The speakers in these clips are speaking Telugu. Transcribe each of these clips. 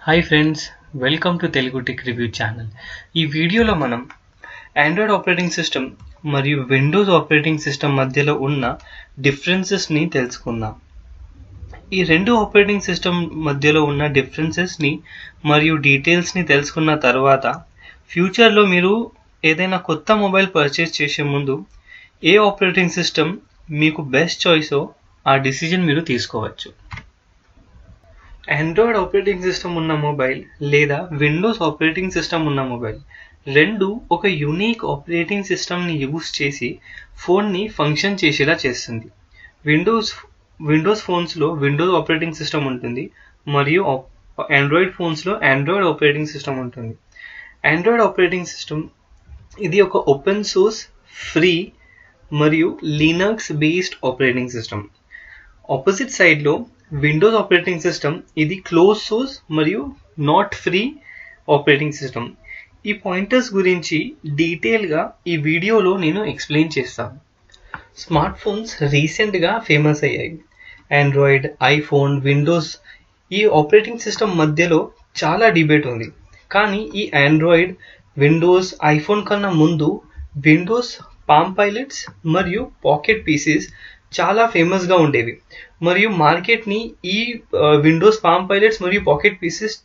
Hi friends, welcome to Telugu tech review channel. ఈ వీడియోలో మనం ఆండ్రాయిడ్ ఆపరేటింగ్ సిస్టమ్ మరియు విండోస్ ఆపరేటింగ్ సిస్టమ్ మధ్యలో ఉన్న డిఫరెన్సెస్ని తెలుసుకుందాం. ఈ రెండు ఆపరేటింగ్ సిస్టమ్ మధ్యలో ఉన్న డిఫరెన్సెస్ని మరియు డీటెయిల్స్ని తెలుసుకున్న తర్వాత ఫ్యూచర్లో మీరు ఏదైనా కొత్త మొబైల్ పర్చేస్ చేసే ముందు ఏ ఆపరేటింగ్ సిస్టమ్ మీకు బెస్ట్ చాయిసో ఆ డిసిజన్ మీరు తీసుకోవచ్చు. ఆండ్రాయిడ్ ఆపరేటింగ్ సిస్టమ్ ఉన్న మొబైల్ లేదా విండోస్ ఆపరేటింగ్ సిస్టమ్ ఉన్న మొబైల్ రెండు ఒక యూనిక్ ఆపరేటింగ్ సిస్టమ్ని యూజ్ చేసి ఫోన్ని ఫంక్షన్ చేసేలా చేస్తుంది. విండోస్ ఫోన్స్లో విండోస్ ఆపరేటింగ్ సిస్టమ్ ఉంటుంది మరియు ఆండ్రాయిడ్ ఫోన్స్లో ఆండ్రాయిడ్ ఆపరేటింగ్ సిస్టమ్ ఉంటుంది. ఆండ్రాయిడ్ ఆపరేటింగ్ సిస్టమ్ ఇది ఒక ఓపెన్ సోర్స్, ఫ్రీ మరియు Linux based operating system. Opposite సైడ్లో విండోస్ ఆపరేటింగ్ సిస్టమ్ ఇది క్లోజ్ సోర్స్ మరియు నాట్ ఫ్రీ ఆపరేటింగ్ సిస్టమ్. ఈ పాయింటర్స్ గురించి డీటెయిల్గా ఈ వీడియోలో నేను ఎక్స్ప్లెయిన్ చేస్తాను. స్మార్ట్ ఫోన్స్ రీసెంట్గా ఫేమస్ అయ్యాయి. ఆండ్రాయిడ్, ఐఫోన్, విండోస్ ఈ ఆపరేటింగ్ సిస్టమ్ మధ్యలో చాలా డిబేట్ ఉంది. కానీ ఈ ఆండ్రాయిడ్, విండోస్, ఐఫోన్ కన్నా ముందు విండోస్ పామ్ పైలట్స్ మరియు పాకెట్ పీసెస్ చాలా ఫేమస్గా ఉండేవి మరియు మార్కెట్ని ఈ విండోస్ పామ్ పైలట్స్ మరియు పాకెట్ పీసెస్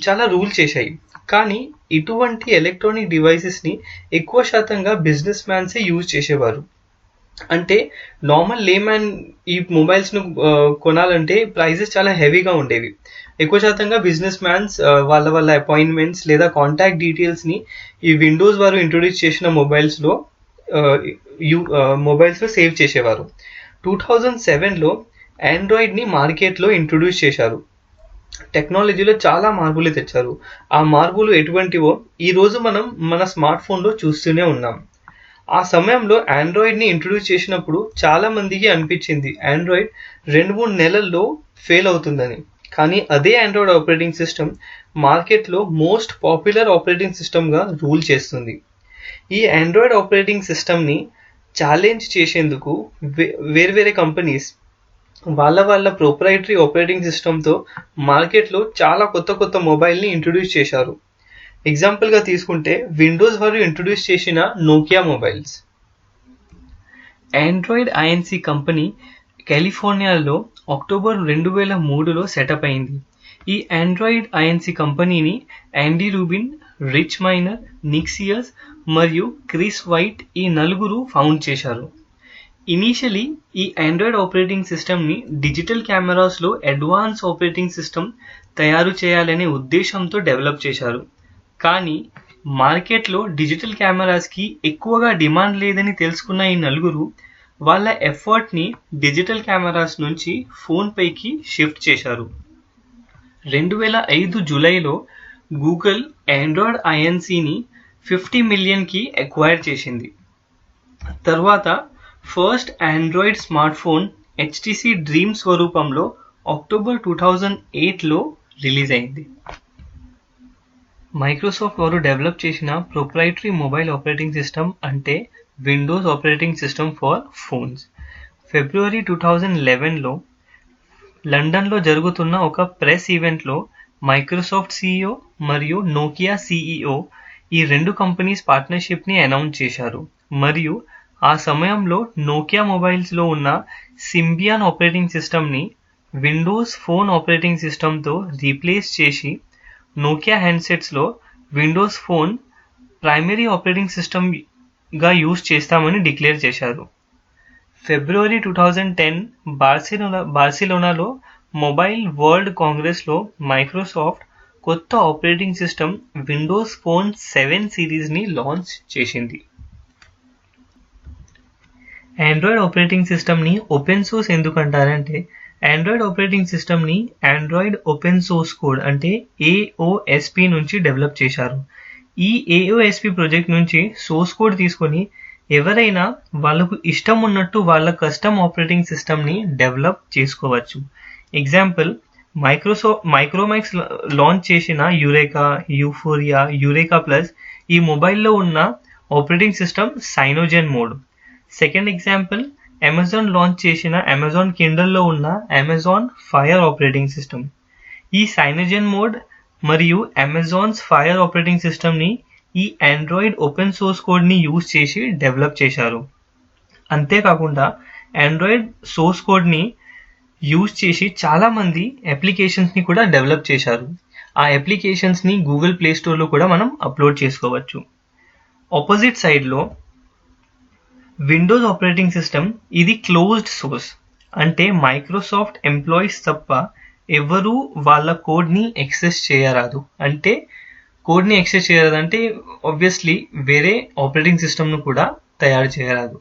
చాలా రూల్ చేశాయి. కానీ ఇటువంటి ఎలక్ట్రానిక్ డివైసెస్ని ఎక్కువ శాతంగా బిజినెస్ మ్యాన్సే యూజ్ చేసేవారు. అంటే నార్మల్ లేమ్యాన్ ఈ మొబైల్స్ను కొనాలంటే ప్రైజెస్ చాలా హెవీగా ఉండేవి. ఎక్కువ శాతంగా బిజినెస్ మ్యాన్స్ వాళ్ళ అపాయింట్మెంట్స్ లేదా కాంటాక్ట్ డీటెయిల్స్ని ఈ విండోస్ వారు ఇంట్రొడ్యూస్ చేసిన మొబైల్స్లో సేవ్ చేసేవారు. 2007లో ఆండ్రాయిడ్ని మార్కెట్లో ఇంట్రొడ్యూస్ చేశారు. టెక్నాలజీలో చాలా మార్పులు తెచ్చారు. ఆ మార్పులు ఎటువంటివో ఈరోజు మనం మన స్మార్ట్ ఫోన్లో చూస్తూనే ఉన్నాం. ఆ సమయంలో ఆండ్రాయిడ్ని ఇంట్రొడ్యూస్ చేసినప్పుడు చాలా మందికి అనిపించింది ఆండ్రాయిడ్ 2-3 నెలల్లో ఫెయిల్ అవుతుందని. కానీ అదే ఆండ్రాయిడ్ ఆపరేటింగ్ సిస్టమ్ మార్కెట్లో మోస్ట్ పాపులర్ ఆపరేటింగ్ సిస్టమ్గా రూల్ చేస్తుంది. ఈ ఆండ్రాయిడ్ ఆపరేటింగ్ సిస్టమ్ని ఛాలెంజ్ చేసేందుకు వేర్వేరే కంపెనీస్ వాళ్ళ ప్రొప్రైటరీ ఆపరేటింగ్ సిస్టమ్తో మార్కెట్లో చాలా కొత్త మొబైల్ని ఇంట్రొడ్యూస్ చేశారు. ఎగ్జాంపుల్గా తీసుకుంటే విండోస్ వారు ఇంట్రొడ్యూస్ చేసిన Nokia mobiles. Android I N C company కాలిఫోర్నియాలో అక్టోబర్ 2003లో సెటప్ అయింది. ఈ ఆండ్రాయిడ్ ఐఎన్సి కంపెనీని Andy Rubin, Rich Miner, Nick Sears మరియు క్రిస్ వైట్ ఈ నలుగురు ఫౌండ్ చేశారు. ఇనీషియలీ ఈ ఆండ్రాయిడ్ ఆపరేటింగ్ సిస్టమ్ని డిజిటల్ కెమెరాస్లో అడ్వాన్స్ ఆపరేటింగ్ సిస్టమ్ తయారు చేయాలనే ఉద్దేశంతో డెవలప్ చేశారు. కానీ మార్కెట్లో డిజిటల్ కెమెరాస్కి ఎక్కువగా డిమాండ్ లేదని తెలుసుకున్న ఈ నలుగురు వాళ్ళ ఎఫర్ట్ని డిజిటల్ కెమెరాస్ నుంచి ఫోన్ పైకి షిఫ్ట్ చేశారు. 2005 జూలైలో గూగుల్ ఆండ్రాయిడ్ ఐఎన్సిని 50 మిలియన్కి అక్వైర్ చేసింది. తర్వాత first Android smart phone HTC Dream స్వరూపంలో అక్టోబర్ 2008లో రిలీజ్ అయింది. మైక్రోసాఫ్ట్ వారు డెవలప్ చేసిన ప్రొప్రైటరీ మొబైల్ ఆపరేటింగ్ సిస్టమ్ అంటే Windows operating system for phones. February 2011లో లండన్లో జరుగుతున్న ఒక ప్రెస్ ఈవెంట్లో మైక్రోసాఫ్ట్ CEO మరియు నోకియా CEO ఈ రెండు కంపెనీస్ పార్ట్నర్షిప్ని అనౌన్స్ చేశారు మరియు ఆ సమయంలో నోకియా మొబైల్స్లో ఉన్న సింబియాన్ ఆపరేటింగ్ సిస్టమ్ని విండోస్ ఫోన్ ఆపరేటింగ్ సిస్టమ్తో రీప్లేస్ చేసి నోకియా హ్యాండ్సెట్స్లో విండోస్ ఫోన్ ప్రైమరీ ఆపరేటింగ్ సిస్టమ్గా యూజ్ చేస్తామని డిక్లేర్ చేశారు. ఫిబ్రవరి 2010 బార్సిలోనాలో మొబైల్ వరల్డ్ కాంగ్రెస్లో మైక్రోసాఫ్ట్ కొత్త ఆపరేటింగ్ సిస్టమ్ విండోస్ ఫోన్ 7 సిరీస్ని లాంచ్ చేసింది. ఆండ్రాయిడ్ ఆపరేటింగ్ సిస్టమ్ని ఓపెన్ సోర్స్ ఎందుకంటారంటే ఆండ్రాయిడ్ ఆపరేటింగ్ సిస్టమ్ని ఆండ్రాయిడ్ ఓపెన్ సోర్స్ కోడ్ అంటే AOSP నుంచి డెవలప్ చేశారు. ఈ AOSP ప్రాజెక్ట్ నుంచి సోర్స్ కోడ్ తీసుకొని ఎవరైనా వాళ్ళకు ఇష్టం ఉన్నట్టు వాళ్ళ కస్టమ్ ఆపరేటింగ్ సిస్టమ్ని డెవలప్ చేసుకోవచ్చు. ఎగ్జాంపుల్ మైక్రోమాక్స్ లాంచ్ చేసిన యురేకా, యూఫోరియా, యురేకా ప్లస్ ఈ మొబైల్లో ఉన్న operating system Cyanogen Mod. Second example Amazon launch చేసిన అమెజాన్ కిండల్లో ఉన్న అమెజాన్ ఫైర్ ఆపరేటింగ్ సిస్టమ్. ఈ సైనజెన్ మోడ్ మరియు అమెజాన్స్ ఫైర్ ఆపరేటింగ్ సిస్టమ్ని ఈ ఆండ్రాయిడ్ ఓపెన్ సోర్స్ కోడ్ని యూజ్ చేసి డెవలప్ చేశారు. అంతేకాకుండా ఆండ్రాయిడ్ సోర్స్ కోడ్ని యూజ్ చేసి చాలామంది అప్లికేషన్స్ని కూడా డెవలప్ చేశారు. ఆ అప్లికేషన్స్ని గూగుల్ ప్లే స్టోర్లో కూడా మనం అప్లోడ్ చేసుకోవచ్చు. ఆపోజిట్ సైడ్లో విండోస్ ఆపరేటింగ్ సిస్టమ్ ఇది క్లోజ్డ్ సోర్స్, అంటే మైక్రోసాఫ్ట్ ఎంప్లాయీస్ తప్ప ఎవరు వాళ్ళ కోడ్ని యాక్సెస్ చేయరాదు. అంటే కోడ్ని యాక్సెస్ చేయరాదు అంటే ఆబ్వియస్లీ వేరే ఆపరేటింగ్ సిస్టమ్ను కూడా తయారు చేయరాదు.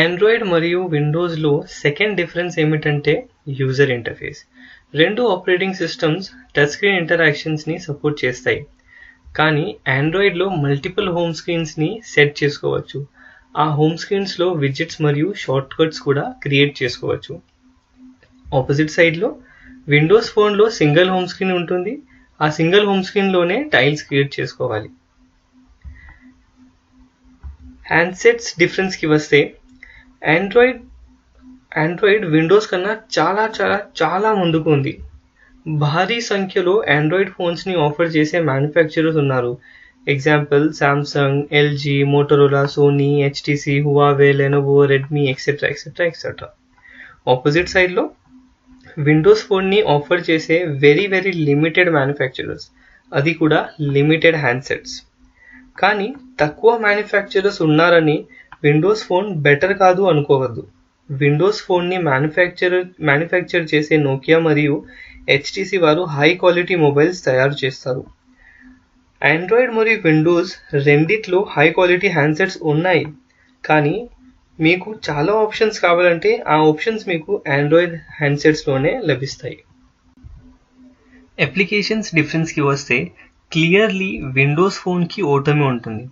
ఆండ్రాయిడ్ మరియు విండోస్లో సెకండ్ డిఫరెన్స్ ఏమిటంటే యూజర్ ఇంటర్ఫేస్. రెండు ఆపరేటింగ్ సిస్టమ్స్ టచ్ స్క్రీన్ ఇంటరాక్షన్స్ని సపోర్ట్ చేస్తాయి, కానీ ఆండ్రాయిడ్లో మల్టిపుల్ హోమ్ స్క్రీన్స్ని సెట్ చేసుకోవచ్చు. ఆ హోమ్ స్క్రీన్స్లో విడ్జెట్స్ మరియు షార్ట్ కట్స్ కూడా క్రియేట్ చేసుకోవచ్చు. ఆపోజిట్ సైడ్లో విండోస్ ఫోన్లో సింగిల్ హోమ్ స్క్రీన్ ఉంటుంది. ఆ సింగిల్ హోమ్ స్క్రీన్లోనే టైల్స్ క్రియేట్ చేసుకోవాలి. హ్యాండ్సెట్స్ డిఫరెన్స్కి వస్తే ఆండ్రాయిడ్ విండోస్ కన్నా చాలా చాలా చాలా ముందుకు ఉంది. భారీ సంఖ్యలో ఆండ్రాయిడ్ ఫోన్స్ని ఆఫర్ చేసే మ్యానుఫ్యాక్చరర్స్ ఉన్నారు. Example Samsung, LG, Motorola, Sony, HTC, Huawei, Lenovo, Redmi etcetera etcetera etcetera. Opposite సైడ్లో విండోస్ ఫోన్ని ఆఫర్ చేసే వెరీ వెరీ లిమిటెడ్ మ్యానుఫ్యాక్చరర్స్, అది కూడా లిమిటెడ్ హ్యాండ్సెట్స్. కానీ తక్కువ మ్యానుఫ్యాక్చరర్స్ ఉన్నారని విండోస్ ఫోన్ బెటర్ కాదు అనుకోవద్దు. విండోస్ ఫోన్ని మ్యానుఫ్యాక్చర్ చేసే నోకియా మరియు హెచ్టీసీ వారు హై క్వాలిటీ మొబైల్స్ తయారు చేస్తారు. ఆండ్రాయిడ్ మరియు విండోస్ రెండిట్లో హై క్వాలిటీ హ్యాండ్సెట్స్ ఉన్నాయి, కానీ మీకు చాలా ఆప్షన్స్ కావాలంటే ఆ ఆప్షన్స్ మీకు ఆండ్రాయిడ్ హ్యాండ్సెట్స్లోనే లభిస్తాయి. అప్లికేషన్స్ డిఫరెన్స్కి వస్తే క్లియర్లీ విండోస్ ఫోన్కి ఓటమి ఉంటుంది.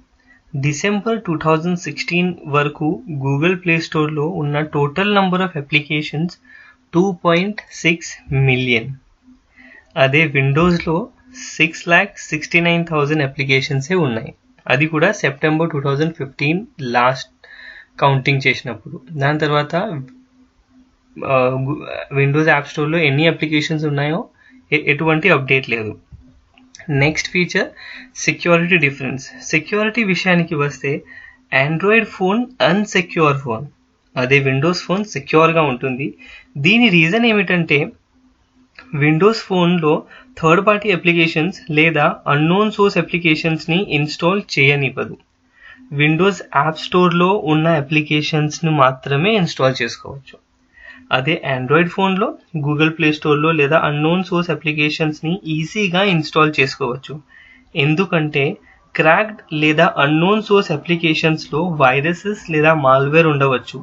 డిసెంబర్ 2016 వరకు గూగుల్ ప్లే స్టోర్లో ఉన్న total number of applications 2.6 million. అదే విండోస్లో 6,69,000 అప్లికేషన్సే ఉన్నాయి. అది కూడా సెప్టెంబర్ 2015 లాస్ట్ కౌంటింగ్ చేసినప్పుడు. దాని తర్వాత విండోస్ యాప్ స్టోర్లో ఎన్ని అప్లికేషన్స్ ఉన్నాయో ఎటువంటి అప్డేట్ లేదు. Next feature security difference. Security విషయానికి వస్తే ఆండ్రాయిడ్ ఫోన్ అన్సెక్యూర్ ఫోన్, అదే విండోస్ ఫోన్ సెక్యూర్గా ఉంటుంది. దీని రీజన్ ఏమిటంటే విండోస్ ఫోన్లో థర్డ్ పార్టీ అప్లికేషన్స్ లేదా అన్నోన్ సోర్స్ అప్లికేషన్స్ని ఇన్స్టాల్ చేయనివ్వదు. విండోస్ యాప్ స్టోర్లో ఉన్న అప్లికేషన్స్ని మాత్రమే ఇన్స్టాల్ చేసుకోవచ్చు. అదే ఆండ్రాయిడ్ ఫోన్లో గూగుల్ ప్లే స్టోర్లో లేదా అన్నోన్ సోర్స్ అప్లికేషన్స్ని ఈజీగా ఇన్స్టాల్ చేసుకోవచ్చు. ఎందుకంటే క్రాక్డ్ లేదా అన్నోన్ సోర్స్ అప్లికేషన్స్లో వైరసెస్ లేదా మాల్వేర్ ఉండవచ్చు.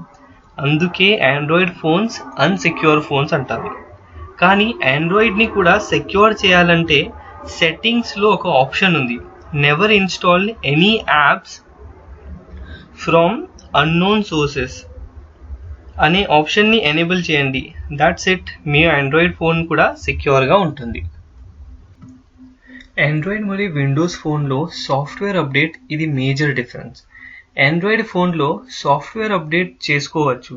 అందుకే ఆండ్రాయిడ్ ఫోన్స్ అన్సెక్యూర్ ఫోన్స్ అంటారు. కానీ ఆండ్రాయిడ్ని కూడా సెక్యూర్ చేయాలంటే సెట్టింగ్స్లో ఒక ఆప్షన్ ఉంది, never install any apps from unknown sources అనే ఆప్షన్ని ఎనేబుల్ చేయండి. That's it, me Android phone కూడా సెక్యూర్గా ఉంటుంది. ఆండ్రాయిడ్ మరియు విండోస్ ఫోన్లో సాఫ్ట్వేర్ అప్డేట్ ఇది మేజర్ డిఫరెన్స్. ఆండ్రాయిడ్ ఫోన్లో సాఫ్ట్వేర్ అప్డేట్ చేసుకోవచ్చు.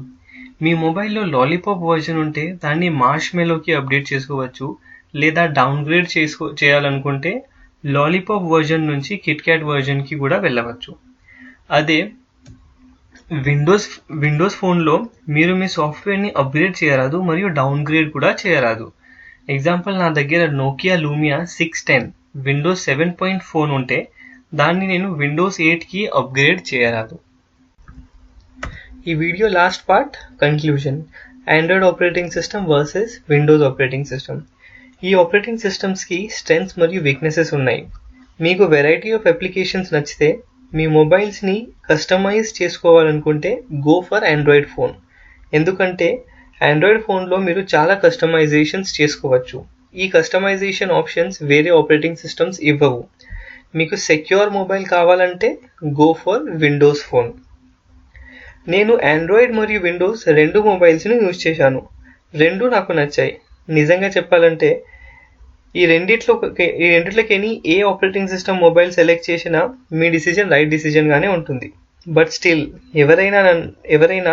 మీ మొబైల్లో లాలీపాప్ వర్జన్ ఉంటే దాన్ని మార్ష్మెలోకి అప్డేట్ చేసుకోవచ్చు, లేదా డౌన్గ్రేడ్ చేయాలనుకుంటే లాలీపాప్ వర్జన్ నుంచి కిట్క్యాట్ వర్జన్కి కూడా వెళ్ళవచ్చు. అదే విండోస్ ఫోన్లో మీరు మీ సాఫ్ట్వేర్ని అప్గ్రేడ్ చేయరాదు మరియు డౌన్గ్రేడ్ కూడా చేయరాదు. ఎగ్జాంపుల్, నా దగ్గర నోకియా లూమియా 610 విండోస్ 7.4 ఉంటే దాన్ని నేను విండోస్ 8కి అప్గ్రేడ్ చేయరాదు. ఈ video last part conclusion, Android operating system versus Windows operating system. ఈ ఆపరేటింగ్ సిస్టమ్స్కి స్ట్రెంగ్త్స్ మరియు వీక్నెసెస్ ఉన్నాయి. మీకు వెరైటీ ఆఫ్ అప్లికేషన్స్ నచ్చితే మీ మొబైల్స్ని కస్టమైజ్ చేసుకోవాలనుకుంటే గో ఫర్ ఆండ్రాయిడ్ ఫోన్. ఎందుకంటే ఆండ్రాయిడ్ ఫోన్లో మీరు చాలా కస్టమైజేషన్స్ చేసుకోవచ్చు. ఈ కస్టమైజేషన్ ఆప్షన్స్ వేరే ఆపరేటింగ్ సిస్టమ్స్ ఇవ్వవు. మీకు సెక్యూర్ మొబైల్ కావాలంటే గో ఫర్ విండోస్ ఫోన్. నేను ఆండ్రాయిడ్ మరియు విండోస్ రెండు మొబైల్స్ని యూజ్ చేశాను. రెండు నాకు నచ్చాయి. నిజంగా చెప్పాలంటే ఈ రెండిట్లోకి ఏ ఆపరేటింగ్ సిస్టమ్ మొబైల్ సెలెక్ట్ చేసినా మీ డిసిజన్ రైట్ డిసిజన్గానే ఉంటుంది. బట్ స్టిల్ ఎవరైనా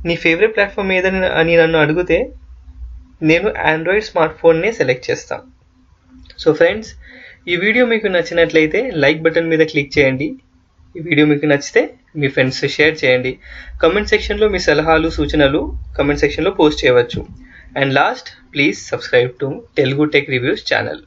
నీ ఫేవరెట్ ప్లాట్ఫామ్ ఏదని అని నన్ను అడిగితే నేను ఆండ్రాయిడ్ స్మార్ట్ ఫోన్నే సెలెక్ట్ చేస్తాను. సో ఫ్రెండ్స్, ఈ వీడియో మీకు నచ్చినట్లయితే లైక్ బటన్ మీద క్లిక్ చేయండి. ఈ వీడియో మీకు నచ్చితే మీ ఫ్రెండ్స్ షేర్ చేయండి. కమెంట్ సెక్షన్లో మీ సలహాలు సూచనలు కమెంట్ సెక్షన్లో పోస్ట్ చేయవచ్చు. And last, please subscribe to Telugu tech reviews channel.